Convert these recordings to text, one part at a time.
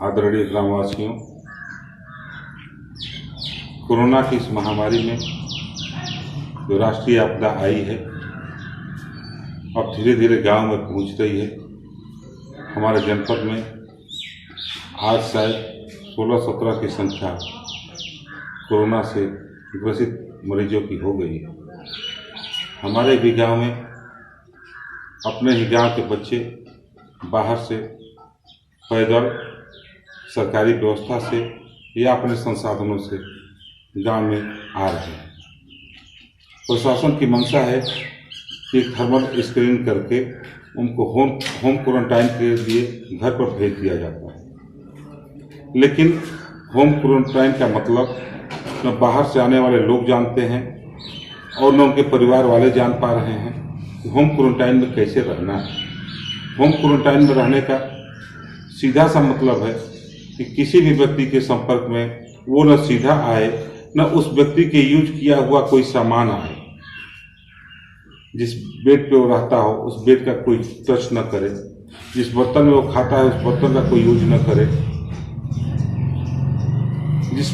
आदरणीय ग्रामवासियों, कोरोना की इस महामारी में जो राष्ट्रीय आपदा आई है अब धीरे धीरे गांव में पहुंच रही है। हमारे जनपद में आज शायद 16-17 की संख्या कोरोना से ग्रसित मरीजों की हो गई है। हमारे भी गांव में अपने ही गांव के बच्चे बाहर से पैदल सरकारी व्यवस्था से या अपने संसाधनों से गांव में आ रहे हैं। प्रशासन की मंशा है कि थर्मल स्क्रीनिंग करके उनको होम क्वारंटाइन के लिए घर पर भेज दिया जाता है। लेकिन होम क्वारंटाइन का मतलब न बाहर से आने वाले लोग जानते हैं और न उनके परिवार वाले जान पा रहे हैं कि होम क्वारंटाइन में कैसे रहना है। होम क्वारंटाइन में रहने का सीधा सा मतलब है कि किसी भी व्यक्ति के संपर्क में वो न सीधा आए न उस व्यक्ति के यूज किया हुआ कोई सामान आए। जिस बेड पे वो रहता हो उस बेड का कोई टच न करे, जिस बर्तन में वो खाता है उस बर्तन का कोई यूज न करे, जिस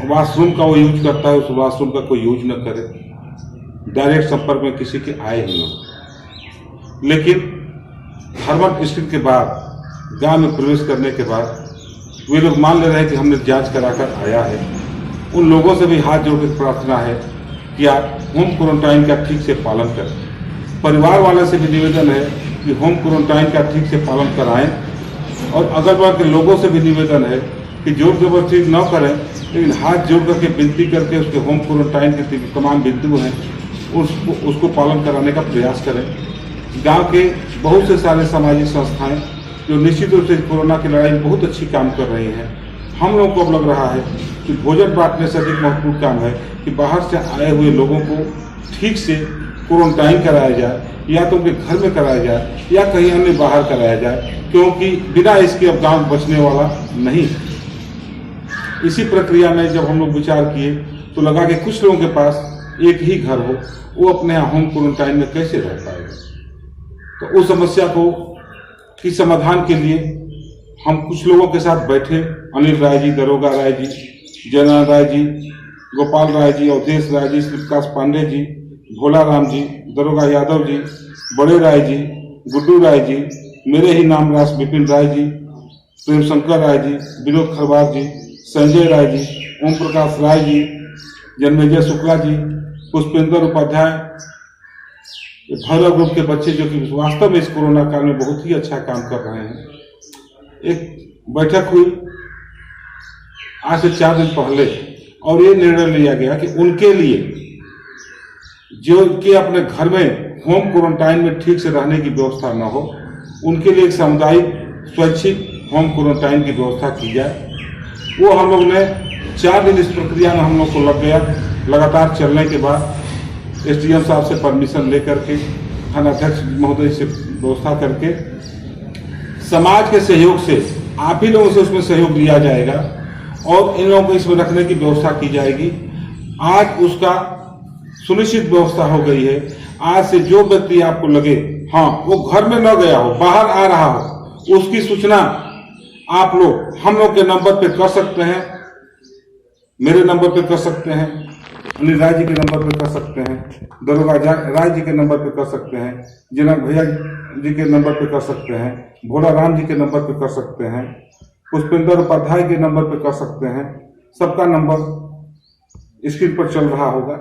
वॉशरूम का वो यूज करता है उस वॉशरूम का कोई यूज न करे, डायरेक्ट संपर्क में किसी के आए ही न। लेकिन थर्मल स्क्रीनिंग के बाद गांव में प्रवेश करने के बाद वे लोग मान ले रहे हैं कि हमने जांच कराकर आया है। उन लोगों से भी हाथ जोड़ कर प्रार्थना है कि आप होम क्वारंटाइन का ठीक से पालन करें। परिवार वाले से भी निवेदन है कि होम क्वारंटाइन का ठीक से पालन कराएं और अगल बगल के लोगों से भी निवेदन है कि जोर जबरदस्ती न करें, लेकिन हाथ जोड़ करके विनती करके उसके होम क्वारंटाइन के तमाम बिंदु हैं उसको पालन कराने का प्रयास करें। गांव के बहुत से सारे सामाजिक संस्थाएं जो निश्चित रूप से कोरोना की लड़ाई में बहुत अच्छी काम कर रही हैं। हम लोगों को अब लग रहा है कि भोजन बांटने से अधिक महत्वपूर्ण काम है कि बाहर से आए हुए लोगों को ठीक से क्वारंटाइन कराया जाए, या तो उनके घर में कराया जाए या कहीं अन्य बाहर कराया जाए, क्योंकि बिना इसके अब गाँव बचने वाला नहीं। इसी प्रक्रिया में जब हम लोग विचार किए तो लगा कि कुछ लोगों के पास एक ही घर हो, वो अपने यहाँ होम क्वारंटाइन में कैसे रह पाएगा। तो उस समस्या की समाधान के लिए हम कुछ लोगों के साथ बैठे, अनिल राय जी, दरोगा राय जी, जयनारायण राय जी, गोपाल राय जी, अवधेश राय जी, श्रीप्रकाश पांडे जी, भोला राम जी, दरोगा यादव जी, बड़े राय जी, गुड्डू राय जी, मेरे ही नाम रास विपिन राय जी, प्रेम शंकर राय जी, विनोद खरवार जी, संजय राय जी, ओम प्रकाश राय जी, जन्मेजय शुक्ला जी, पुष्पेंद्र उपाध्याय, भैरव ग्रुप के बच्चे जो कि वास्तव में इस कोरोना काल में बहुत ही अच्छा काम कर रहे हैं। एक बैठक हुई आज से 4 दिन पहले और ये निर्णय लिया गया कि उनके लिए जो कि अपने घर में होम क्वारंटाइन में ठीक से रहने की व्यवस्था न हो, उनके लिए एक सामुदायिक स्वैच्छिक होम क्वारंटाइन की व्यवस्था की जाए। वो हम लोग ने 4 दिन इस प्रक्रिया में हम लोग को लग गया। लगातार चलने के बाद एसडीएम साहब से परमिशन लेकर के, थानाध्यक्ष महोदय से व्यवस्था करके, समाज के सहयोग से आप ही लोगों से उसमें सहयोग लिया जाएगा और इन लोगों को इसमें रखने की व्यवस्था की जाएगी। आज उसका सुनिश्चित व्यवस्था हो गई है। आज से जो व्यक्ति आपको लगे हाँ वो घर में न गया हो, बाहर आ रहा हो, उसकी सूचना आप लोग हम लोग के नंबर पे कर सकते हैं, मेरे नंबर पे कर सकते हैं, अनिल राय जी के नंबर पे कर सकते हैं, दरोगा राय जी के नंबर पे कर सकते हैं, जनक भैया जी के नंबर पे कर सकते हैं, भोला राम जी के नंबर पे कर सकते हैं, पुष्पेंद्र उपाध्याय के नंबर पे कर सकते हैं। सबका नंबर स्क्रीन पर चल रहा होगा।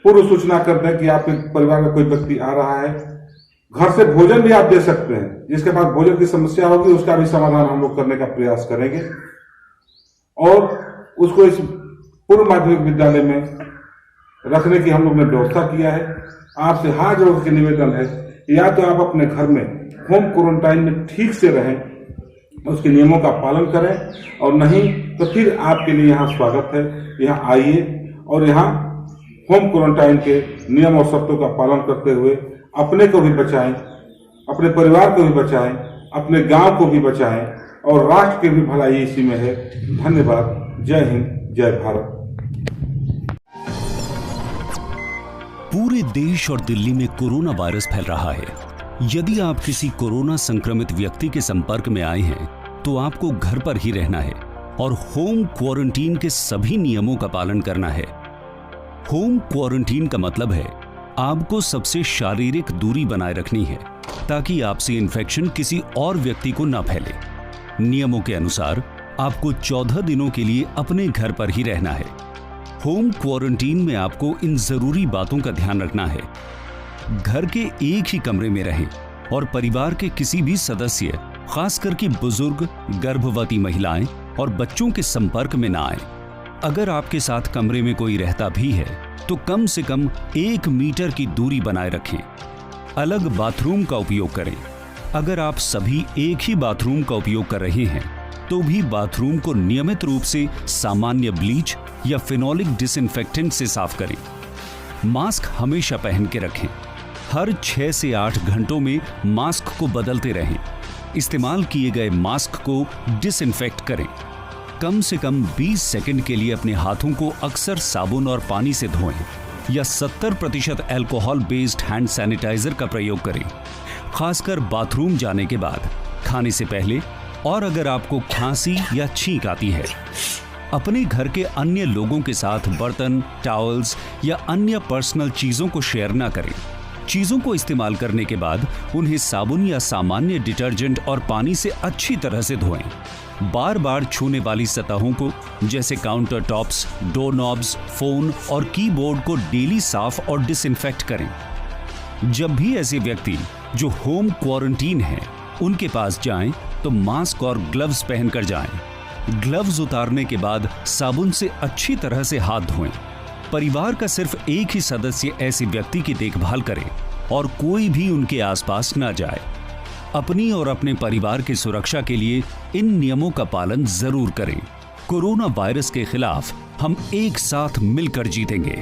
पूर्व सूचना कर दें कि आपके परिवार में कोई व्यक्ति आ रहा है। घर से भोजन भी आप दे सकते हैं। जिसके पास भोजन की समस्या होगी उसका भी समाधान हम लोग करने का प्रयास करेंगे और उसको इस पूर्व माध्यमिक विद्यालय में रखने की हम लोग ने व्यवस्था किया है। आपसे हाथ जोड़ के निवेदन है, या तो आप अपने घर में होम क्वारंटाइन में ठीक से रहें, उसके नियमों का पालन करें, और नहीं तो फिर आपके लिए यहाँ स्वागत है। यहाँ आइए और यहाँ होम क्वारंटाइन के नियम और शर्तों का पालन करते हुए अपने को भी बचाएं, अपने परिवार को भी बचाएं, अपने गांव को भी बचाएं और राष्ट्र की भी भलाई इसी में है। धन्यवाद। जय हिंद, जय भारत। पूरे देश और दिल्ली में कोरोना वायरस फैल रहा है। यदि आप किसी कोरोना संक्रमित व्यक्ति के संपर्क में आए हैं तो आपको घर पर ही रहना है और होम क्वारंटीन के सभी नियमों का पालन करना है। होम क्वारंटीन का मतलब है आपको सबसे शारीरिक दूरी बनाए रखनी है ताकि आपसे इन्फेक्शन किसी और व्यक्ति को न फैले। नियमों के अनुसार आपको 14 दिनों के लिए अपने घर पर ही रहना है। होम क्वारंटीन में आपको इन जरूरी बातों का ध्यान रखना है। घर के एक ही कमरे में रहें और परिवार के किसी भी सदस्य, खासकर कि बुजुर्ग, गर्भवती महिलाएं और बच्चों के संपर्क में ना आए। अगर आपके साथ कमरे में कोई रहता भी है तो कम से कम 1 मीटर की दूरी बनाए रखें। अलग बाथरूम का उपयोग करें। अगर आप सभी एक ही बाथरूम का उपयोग कर रहे हैं तो भी बाथरूम को नियमित रूप से सामान्य ब्लीच या फिनोलिक डिसइंफेक्टेंट से साफ करें। मास्क हमेशा पहन के रखें। हर 6 से 8 घंटों में मास्क को बदलते रहें। इस्तेमाल किए गए मास्क को डिसइंफेक्ट करें। कम से कम 20 सेकंड के लिए अपने हाथों को अक्सर साबुन और पानी से धोएं या 70% अल्कोहल बेस्ड हैंड सैनिटाइजर का प्रयोग करें, खासकर बाथरूम जाने के बाद, खाने से पहले और अगर आपको खांसी या छींक आती है। अपने घर के अन्य लोगों के साथ बर्तन, टॉवल्स या अन्य पर्सनल चीजों को शेयर ना करें। चीजों को इस्तेमाल करने के बाद उन्हें साबुन या सामान्य डिटर्जेंट और पानी से अच्छी तरह से धोएं। बार बार छूने वाली सतहों को, जैसे counter tops, door knobs, phone और कीबोर्ड को डेली साफ और डिसइंफेक्ट करें। जब भी ऐसे व्यक्ति जो होम क्वारंटीन हैं उनके पास जाएं तो मास्क और ग्लव्स पहनकर जाएं। ग्लव्स उतारने के बाद साबुन से अच्छी तरह से हाथ धोएं। परिवार का सिर्फ एक ही सदस्य ऐसे व्यक्ति की देखभाल करे और कोई भी उनके आसपास न जाए। अपनी और अपने परिवार की सुरक्षा के लिए इन नियमों का पालन जरूर करें। कोरोना वायरस के खिलाफ हम एक साथ मिलकर जीतेंगे।